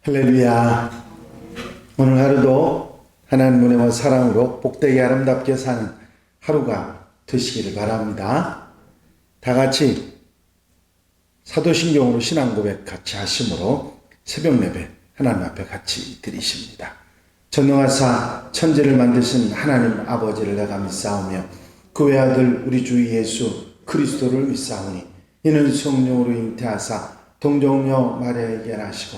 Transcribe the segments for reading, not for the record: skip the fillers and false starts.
할렐루야. 오늘 하루도 하나님 은혜와 사랑으로 복되게 아름답게 사는 하루가 되시기를 바랍니다. 다 같이 사도신경으로 신앙고백 같이 하심으로 새벽 예배 하나님 앞에 같이 드리십니다. 전능하사 천지를 만드신 하나님 아버지를 내가 믿사오며 그 외아들 우리 주 예수 그리스도를 믿사오니 이는 성령으로 잉태하사 동정녀 마리아에게 나시고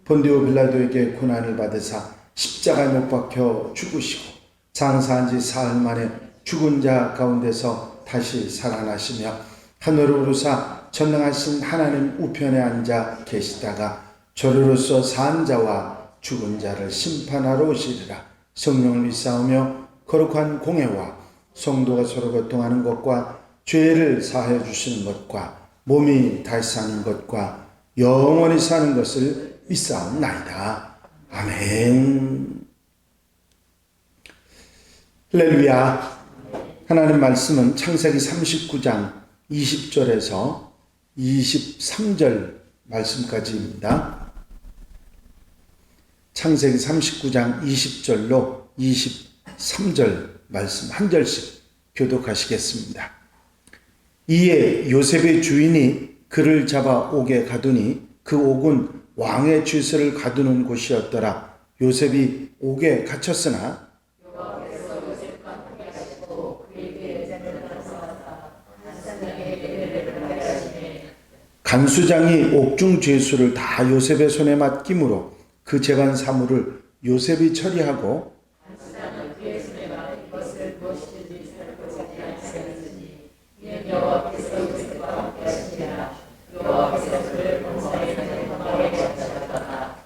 본디오 빌라도에게 고난을 받으사 십자가에 못 박혀 죽으시고 장사한 지 사흘 만에 죽은 자 가운데서 다시 살아나시며 하늘로 오르사 전능하신 하나님 우편에 앉아 계시다가 저리로서 산 자와 죽은 자를 심판하러 오시리라. 성령을 믿사오며 거룩한 공회와 성도가 서로 교통하는 것과 죄를 사하여 주시는 것과 몸이 다시 사는 것과 영원히 사는 것을 믿사옵나이다. 아멘. 할렐루야. 하나님 말씀은 창세기 39장 20절에서 23절 말씀까지입니다. 창세기 39장 20절로 23절 말씀 한 절씩 교독하시겠습니다. 이에 요셉의 주인이 그를 잡아 옥에 가두니 그 옥은 왕의 질서를 가두는 곳이었더라. 요셉이 옥에 갇혔으나 간수장이 옥중 죄수를 다 요셉의 손에 맡김으로 그 재반 사물을 요셉이 처리하고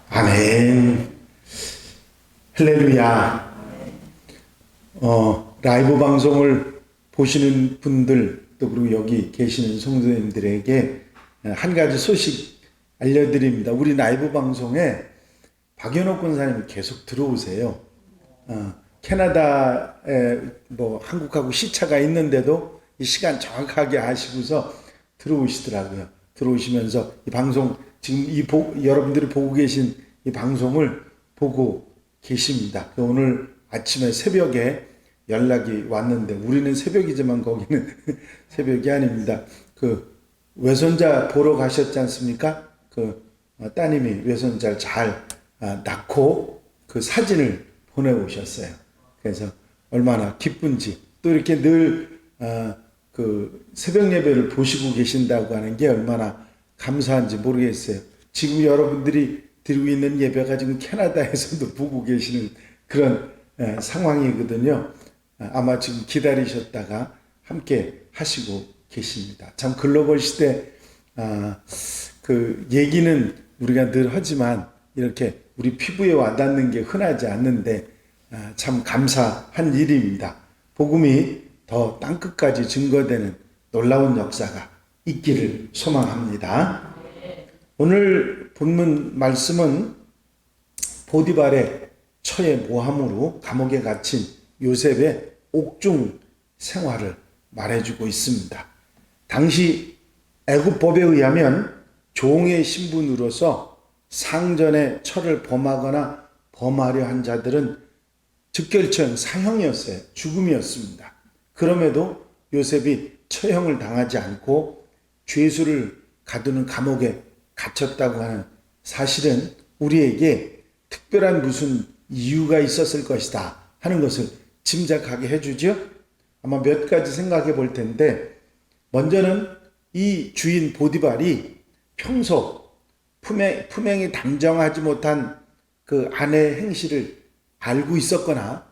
아멘. 할렐루야. 라이브 방송을 보시는 분들 또 그리고 여기 계시는 성도님들에게 한 가지 소식 알려드립니다. 우리 라이브 방송에 박연옥 권사님이 계속 들어오세요. 캐나다에 한국하고 시차가 있는데도 이 시간 정확하게 아시고서 들어오시더라고요. 들어오시면서 이 방송 지금 여러분들이 보고 계신 이 방송을 보고 계십니다. 오늘 아침에 새벽에 연락이 왔는데 우리는 새벽이지만 거기는 새벽이 아닙니다. 그 외손자 보러 가셨지 않습니까? 따님이 외손자를 잘 낳고 그 사진을 보내오셨어요. 그래서 얼마나 기쁜지 또 이렇게 늘 그 새벽 예배를 보시고 계신다고 하는 게 얼마나 감사한지 모르겠어요. 지금 여러분들이 드리고 있는 예배가 지금 캐나다에서도 보고 계시는 그런 상황이거든요. 아마 지금 기다리셨다가 함께 하시고 계십니다. 참 글로벌 시대 그 얘기는 우리가 늘 하지만 이렇게 우리 피부에 와닿는 게 흔하지 않는데 참 감사한 일입니다. 복음이 더 땅끝까지 증거되는 놀라운 역사가 있기를 소망합니다. 오늘 본문 말씀은 보디발의 처의 모함으로 감옥에 갇힌 요셉의 옥중 생활을 말해주고 있습니다. 당시 애굽법에 의하면 종의 신분으로서 상전의 처를 범하거나 범하려 한 자들은 즉결처형 사형이었어요. 죽음이었습니다. 그럼에도 요셉이 처형을 당하지 않고 죄수를 가두는 감옥에 갇혔다고 하는 사실은 우리에게 특별한 무슨 이유가 있었을 것이다 하는 것을 짐작하게 해주죠. 아마 몇 가지 생각해 볼 텐데 먼저는 이 주인 보디발이 평소 품행이 단정하지 못한 그 아내의 행실을 알고 있었거나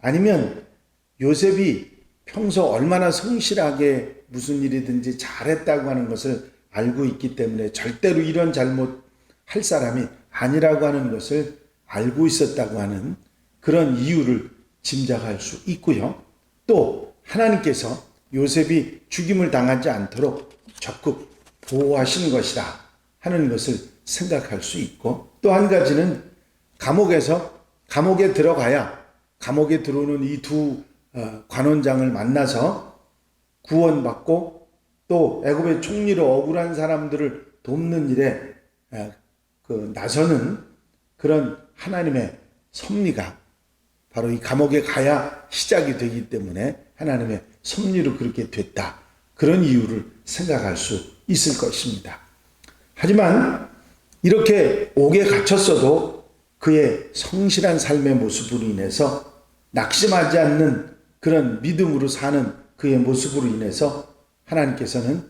아니면 요셉이 평소 얼마나 성실하게 무슨 일이든지 잘했다고 하는 것을 알고 있기 때문에 절대로 이런 잘못 할 사람이 아니라고 하는 것을 알고 있었다고 하는 그런 이유를 짐작할 수 있고요. 또 하나님께서 요셉이 죽임을 당하지 않도록 적극 보호하신 것이다 하는 것을 생각할 수 있고 또 한 가지는 감옥에서 감옥에 들어가야 감옥에 들어오는 이 두 관원장을 만나서 구원받고 또 애굽의 총리로 억울한 사람들을 돕는 일에 나서는 그런 하나님의 섭리가 바로 이 감옥에 가야 시작이 되기 때문에 하나님의 섭리로 그렇게 됐다. 그런 이유를 생각할 수 있을 것입니다. 하지만 이렇게 옥에 갇혔어도 그의 성실한 삶의 모습으로 인해서 낙심하지 않는 그런 믿음으로 사는 그의 모습으로 인해서 하나님께서는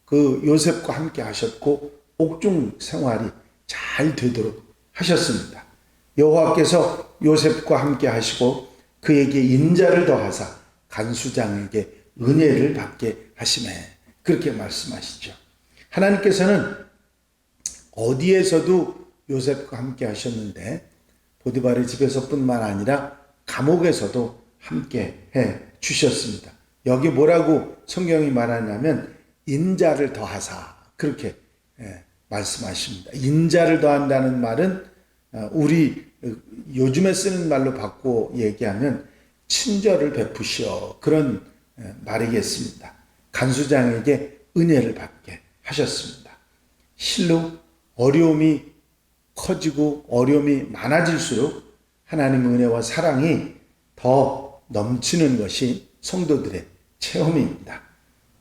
그 요셉과 함께 하셨고 옥중 생활이 잘 되도록 하셨습니다. 여호와께서 요셉과 함께 하시고 그에게 인자를 더하사 간수장에게 은혜를 받게 하시매 그렇게 말씀하시죠. 하나님께서는 어디에서도 요셉과 함께 하셨는데 보디발의 집에서뿐만 아니라 감옥에서도 함께 해 주셨습니다. 여기 뭐라고 성경이 말하냐면 인자를 더하사 그렇게 말씀하십니다. 인자를 더한다는 말은 우리 요즘에 쓰는 말로 바꿔 얘기하면 친절을 베푸시어 그런 말이겠습니다. 간수장에게 은혜를 받게 하셨습니다. 실로 어려움이 커지고 어려움이 많아질수록 하나님의 은혜와 사랑이 더 넘치는 것이 성도들의 체험입니다.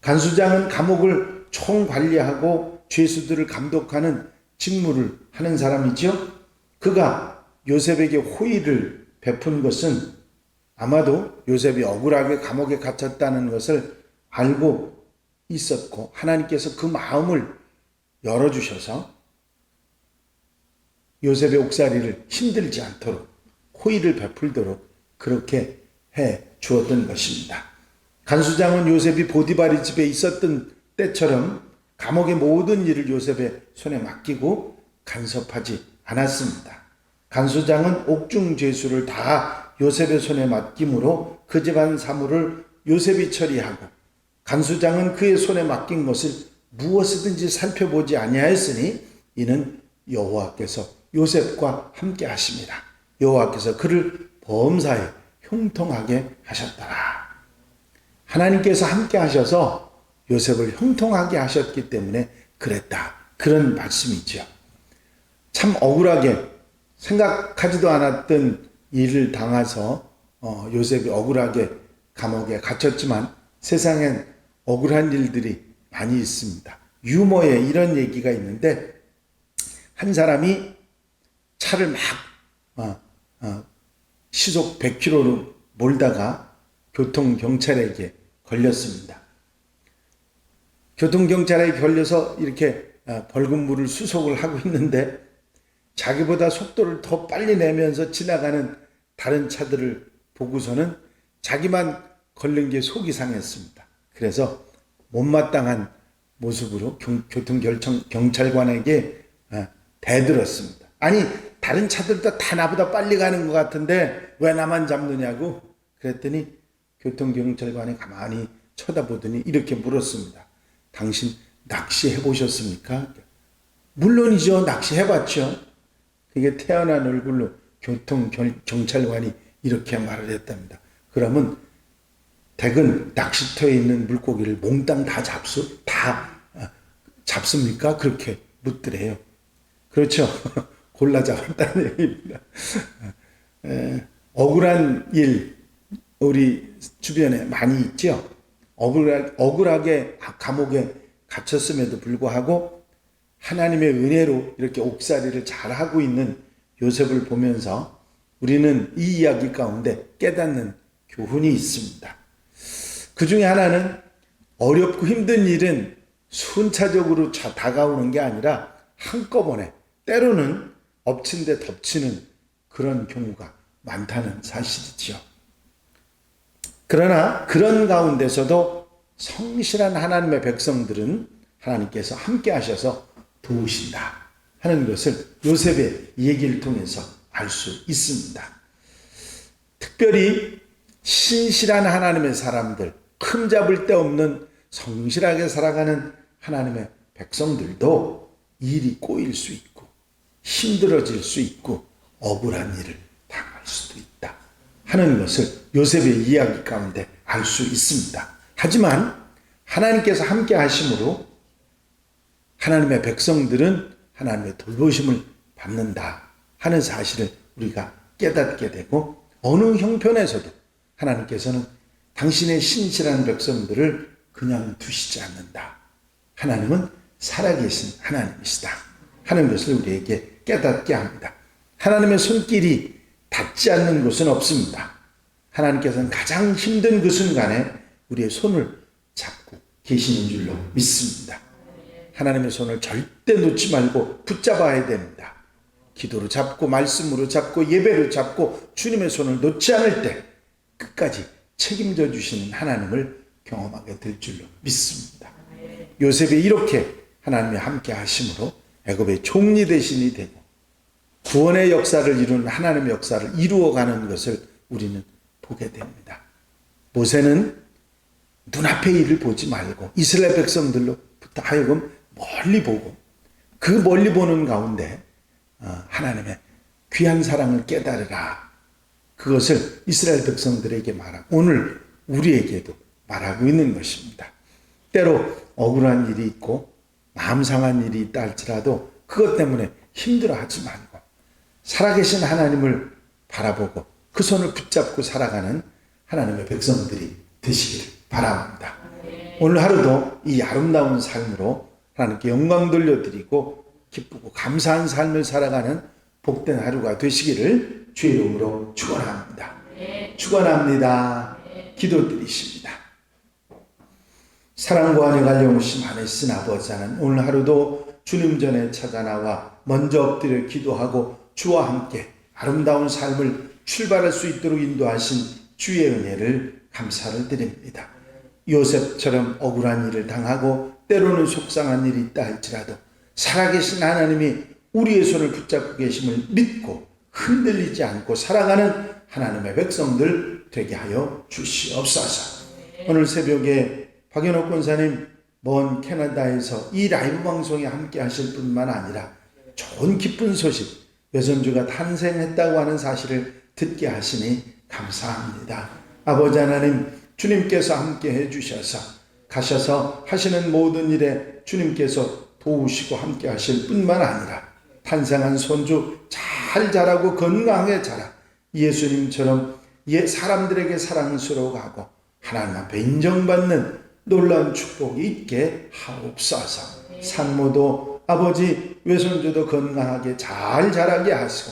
간수장은 감옥을 총관리하고 죄수들을 감독하는 직무를 하는 사람이죠. 그가 요셉에게 호의를 베푼 것은 아마도 요셉이 억울하게 감옥에 갇혔다는 것을 알고 있었고 하나님께서 그 마음을 열어주셔서 요셉의 옥살이를 힘들지 않도록 호의를 베풀도록 그렇게 해 주었던 것입니다. 간수장은 요셉이 보디발의 집에 있었던 때처럼 감옥의 모든 일을 요셉의 손에 맡기고 간섭하지 않았습니다. 간수장은 옥중 죄수를 다 요셉의 손에 맡김으로 그 집안 사물을 요셉이 처리하고 간수장은 그의 손에 맡긴 것을 무엇이든지 살펴보지 아니하였으니 이는 여호와께서 요셉과 함께 하심이라. 여호와께서 그를 범사에 형통하게 하셨더라. 하나님께서 함께 하셔서 요셉을 형통하게 하셨기 때문에 그랬다. 그런 말씀이죠. 참 억울하게 생각하지도 않았던 일을 당해서 요셉이 억울하게 감옥에 갇혔지만 세상엔 억울한 일들이 많이 있습니다. 유머에 이런 얘기가 있는데 한 사람이 차를 막 시속 100km로 몰다가 교통경찰에게 걸렸습니다. 교통경찰에 걸려서 이렇게 벌금물을 수속을 하고 있는데 자기보다 속도를 더 빨리 내면서 지나가는 다른 차들을 보고서는 자기만 걸린 게 속이 상했습니다. 그래서 못마땅한 모습으로 교통경찰관에게 대들었습니다. 아니 다른 차들도 다 나보다 빨리 가는 것 같은데 왜 나만 잡느냐고 그랬더니 교통경찰관이 가만히 쳐다보더니 이렇게 물었습니다. 당신 낚시해 보셨습니까? 물론이죠. 낚시해 봤죠. 그게 태어난 얼굴로 교통경찰관이 이렇게 말을 했답니다. 그러면 댁은 낚시터에 있는 물고기를 몽땅 다 잡습니까? 그렇게 묻더래요. 그렇죠. 골라 잡았다는 얘기입니다. 억울한 일 우리 주변에 많이 있죠. 억울하게 감옥에 갇혔음에도 불구하고 하나님의 은혜로 이렇게 옥살이를 잘하고 있는 요셉을 보면서 우리는 이 이야기 가운데 깨닫는 교훈이 있습니다. 그 중에 하나는 어렵고 힘든 일은 순차적으로 다가오는 게 아니라 한꺼번에 때로는 엎친 데 덮치는 그런 경우가 많다는 사실이죠. 그러나 그런 가운데서도 성실한 하나님의 백성들은 하나님께서 함께 하셔서 도우신다 하는 것을 요셉의 얘기를 통해서 알 수 있습니다. 특별히 신실한 하나님의 사람들, 흠잡을 데 없는 성실하게 살아가는 하나님의 백성들도 일이 꼬일 수 있고 힘들어질 수 있고 억울한 일을 당할 하는 것을 요셉의 이야기 가운데 알 수 있습니다. 하지만 하나님께서 함께 하심으로 하나님의 백성들은 하나님의 돌보심을 받는다 하는 사실을 우리가 깨닫게 되고, 어느 형편에서도 하나님께서는 당신의 신실한 백성들을 그냥 두시지 않는다. 하나님은 살아계신 하나님이시다 하는 것을 우리에게 깨닫게 합니다. 하나님의 손길이 닿지 않는 곳은 없습니다. 하나님께서는 가장 힘든 그 순간에 우리의 손을 잡고 계시는 줄로 믿습니다. 하나님의 손을 절대 놓지 말고 붙잡아야 됩니다. 기도로 잡고 말씀으로 잡고 예배로 잡고 주님의 손을 놓지 않을 때 끝까지 책임져 주시는 하나님을 경험하게 될 줄로 믿습니다. 요셉이 이렇게 하나님이 함께 하심으로 애굽의 총리 대신이 되고 구원의 역사를 이루는 하나님의 역사를 이루어가는 것을 우리는 보게 됩니다. 모세는 눈앞의 일을 보지 말고 이스라엘 백성들로부터 하여금 멀리 보고, 그 멀리 보는 가운데 하나님의 귀한 사랑을 깨달으라, 그것을 이스라엘 백성들에게 말하고 오늘 우리에게도 말하고 있는 것입니다. 때로 억울한 일이 있고 마음 상한 일이 있다 할지라도 그것 때문에 힘들어하지 말고 살아계신 하나님을 바라보고 그 손을 붙잡고 살아가는 하나님의 백성들이 되시기를 바랍니다. 오늘 하루도 이 아름다운 삶으로 하나님께 영광 돌려드리고 기쁘고 감사한 삶을 살아가는 복된 하루가 되시기를 주의 이름으로 축원합니다. 축원합니다. 기도드리십니다. 사랑과 은혜가 영원심 안에 있은 아버지 하나님, 오늘 하루도 주님 전에 찾아나와 먼저 엎드려 기도하고 주와 함께 아름다운 삶을 출발할 수 있도록 인도하신 주의 은혜를 감사를 드립니다. 요셉처럼 억울한 일을 당하고 때로는 속상한 일이 있다 할지라도 살아계신 하나님이 우리의 손을 붙잡고 계심을 믿고 흔들리지 않고 살아가는 하나님의 백성들 되게 하여 주시옵소서. 오늘 새벽에 박연옥 권사님 먼 캐나다에서 이 라이브 방송에 함께 하실 뿐만 아니라 좋은 기쁜 소식, 외손주가 탄생했다고 하는 사실을 듣게 하시니 감사합니다. 아버지 하나님, 주님께서 함께 해주셔서 가셔서 하시는 모든 일에 주님께서 도우시고 함께 하실 뿐만 아니라 탄생한 손주 잘 자라고 건강하게 자라 예수님처럼 사람들에게 사랑스러워하고 하나님 앞에 인정받는 놀라운 축복이 있게 하옵소서. 산모도 아버지 외손주도 건강하게 잘 자라게 하시고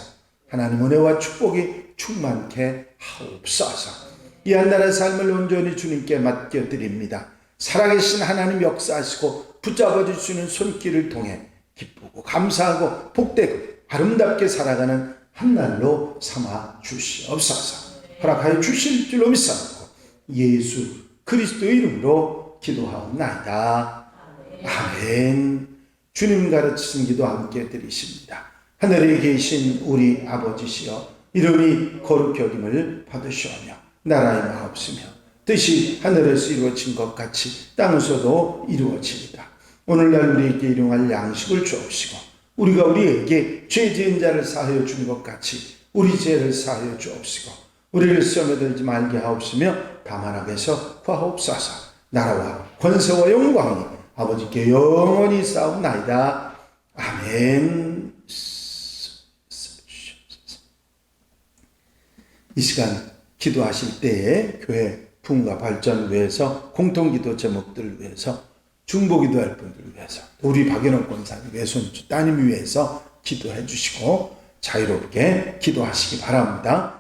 하나님 은혜와 축복이 충만케 하옵소서. 이 한 날의 삶을 온전히 주님께 맡겨드립니다. 살아계신 하나님 역사하시고 붙잡아 주시는 손길을 통해 기쁘고 감사하고 복되고 아름답게 살아가는 한 날로 삼아 주시옵소서. 허락하여 주실 줄로 믿사옵고 예수 그리스도의 이름으로 기도하옵나이다. 아멘. 주님 가르치신 기도 함께 드리십니다. 하늘에 계신 우리 아버지시여, 이름이 거룩히 여김을 받으시오며 나라의 마옵시며 뜻이 하늘에서 이루어진 것 같이 땅에서도 이루어지리다. 오늘날 우리에게 일용할 양식을 주옵시고 우리가 우리에게 죄 지은 자를 사하여 준 것 같이 우리 죄를 사하여 주옵시고 우리를 시험에 들지 말게 하옵시며 다만 악에서 구하옵소서. 나라와 권세와 영광이 아버지께 영원히 싸움나이다. 아멘. 이 시간 기도하실 때에 교회 부흥과 발전을 위해서 공통기도 제목들을 위해서 중보기도할 분들을 위해서 우리 박연옥 권사님 외손주 따님 위해서 기도해 주시고 자유롭게 기도하시기 바랍니다.